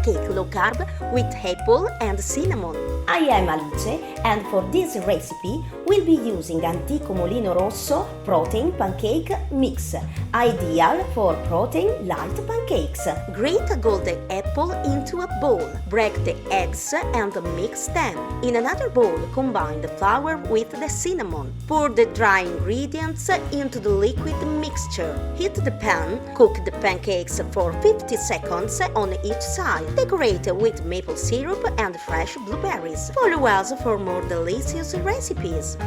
pancake low carb with apple and cinnamon. I am Alice, and for this recipe we'll be using Antico Molino Rosso Protein Pancake Mix, ideal for protein light pancakes. Grate a golden apple into a bowl, break the eggs and mix them. In another bowl, combine the flour with the cinnamon. Pour the dry ingredients into the liquid mixture. Heat the pan, cook the pancakes for 50 seconds on each side. Decorate with maple syrup and fresh blueberries. Follow us for more delicious recipes.